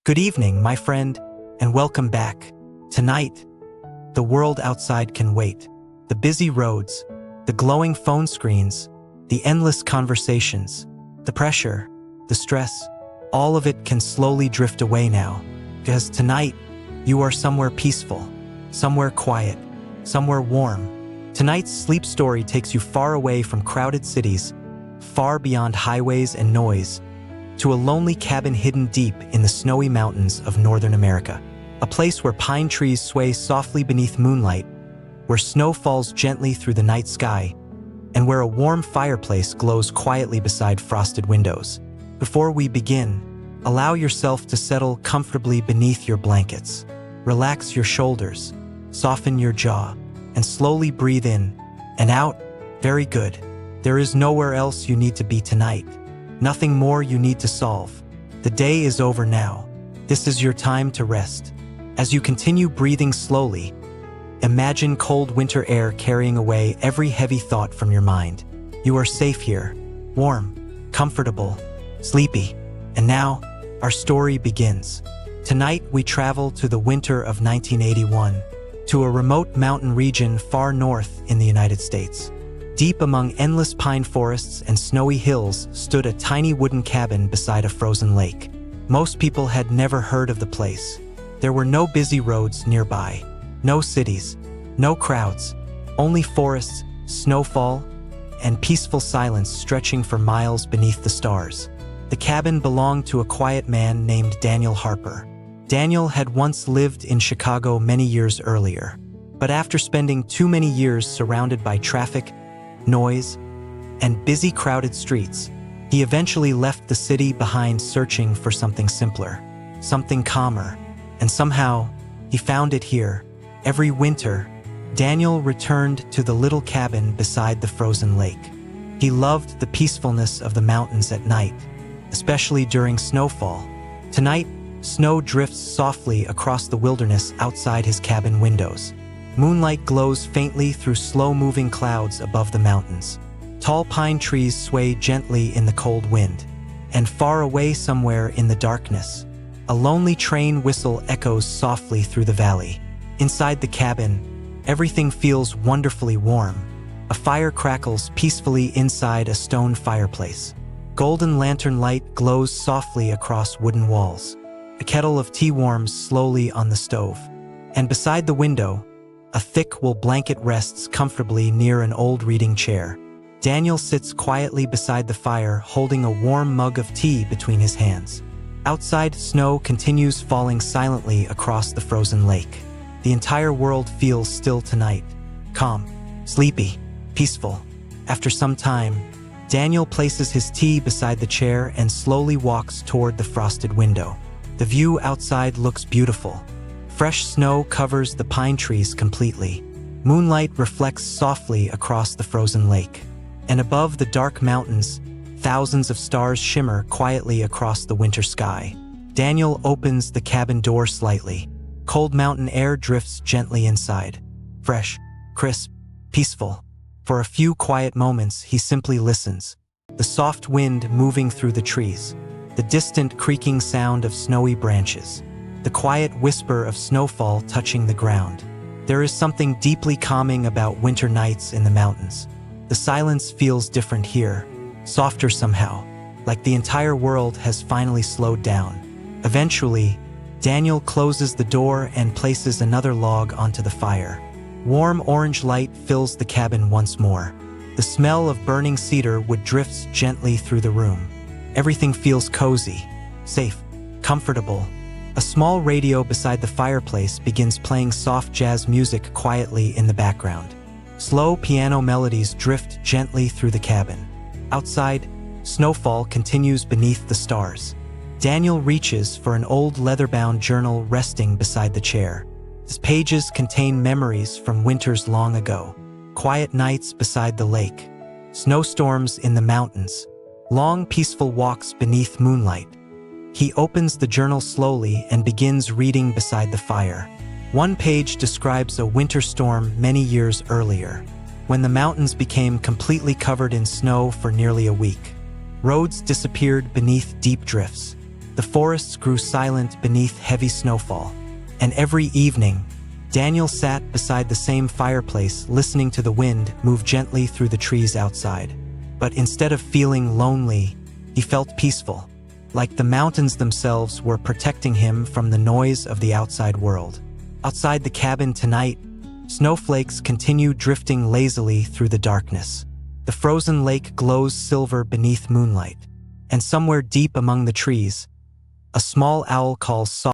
Good evening, my friend, and welcome back. Tonight, the world outside can wait. The busy roads, the glowing phone screens, the endless conversations, the pressure, the stress, all of it can slowly drift away now. Because tonight, you are somewhere peaceful, somewhere quiet, somewhere warm. Tonight's sleep story takes you far away from crowded cities, far beyond highways and noise, to a lonely cabin hidden deep in the snowy mountains of Northern America. A place where pine trees sway softly beneath moonlight, where snow falls gently through the night sky, and where a warm fireplace glows quietly beside frosted windows. Before we begin, allow yourself to settle comfortably beneath your blankets. Relax your shoulders, soften your jaw, and slowly breathe in and out. Very good. There is nowhere else you need to be tonight. Nothing more you need to solve. The day is over now. This is your time to rest. As you continue breathing slowly, imagine cold winter air carrying away every heavy thought from your mind. You are safe here, warm, comfortable, sleepy. And now, our story begins. Tonight, we travel to the winter of 1981, to a remote mountain region far north in the United States. Deep among endless pine forests and snowy hills stood a tiny wooden cabin beside a frozen lake. Most people had never heard of the place. There were no busy roads nearby, no cities, no crowds, only forests, snowfall, and peaceful silence stretching for miles beneath the stars. The cabin belonged to a quiet man named Daniel Harper. Daniel had once lived in Chicago many years earlier, but after spending too many years surrounded by traffic, noise, and busy crowded streets, he eventually left the city behind searching for something simpler, something calmer, and somehow he found it here. Every winter, Daniel returned to the little cabin beside the frozen lake. He loved the peacefulness of the mountains at night, especially during snowfall. Tonight, snow drifts softly across the wilderness outside his cabin windows. Moonlight glows faintly through slow-moving clouds above the mountains. Tall pine trees sway gently in the cold wind. And far away somewhere in the darkness, a lonely train whistle echoes softly through the valley. Inside the cabin, everything feels wonderfully warm. A fire crackles peacefully inside a stone fireplace. Golden lantern light glows softly across wooden walls. A kettle of tea warms slowly on the stove. And beside the window, a thick wool blanket rests comfortably near an old reading chair. Daniel sits quietly beside the fire, holding a warm mug of tea between his hands. Outside, snow continues falling silently across the frozen lake. The entire world feels still tonight, calm, sleepy, peaceful. After some time, Daniel places his tea beside the chair and slowly walks toward the frosted window. The view outside looks beautiful. Fresh snow covers the pine trees completely. Moonlight reflects softly across the frozen lake. And above the dark mountains, thousands of stars shimmer quietly across the winter sky. Daniel opens the cabin door slightly. Cold mountain air drifts gently inside. Fresh, crisp, peaceful. For a few quiet moments, he simply listens. The soft wind moving through the trees. The distant creaking sound of snowy branches. The quiet whisper of snowfall touching the ground. There is something deeply calming about winter nights in the mountains. The silence feels different here, softer somehow, like the entire world has finally slowed down. Eventually, Daniel closes the door and places another log onto the fire. Warm orange light fills the cabin once more. The smell of burning cedar wood drifts gently through the room. Everything feels cozy, safe, comfortable. A small radio beside the fireplace begins playing soft jazz music quietly in the background. Slow piano melodies drift gently through the cabin. Outside, snowfall continues beneath the stars. Daniel reaches for an old leather-bound journal resting beside the chair. Its pages contain memories from winters long ago. Quiet nights beside the lake. Snowstorms in the mountains. Long, peaceful walks beneath moonlight. He opens the journal slowly and begins reading beside the fire. One page describes a winter storm many years earlier, when the mountains became completely covered in snow for nearly a week. Roads disappeared beneath deep drifts. The forests grew silent beneath heavy snowfall. And every evening, Daniel sat beside the same fireplace, listening to the wind move gently through the trees outside. But instead of feeling lonely, he felt peaceful, like the mountains themselves were protecting him from the noise of the outside world. Outside the cabin tonight, snowflakes continue drifting lazily through the darkness. The frozen lake glows silver beneath moonlight, and somewhere deep among the trees, a small owl calls softly.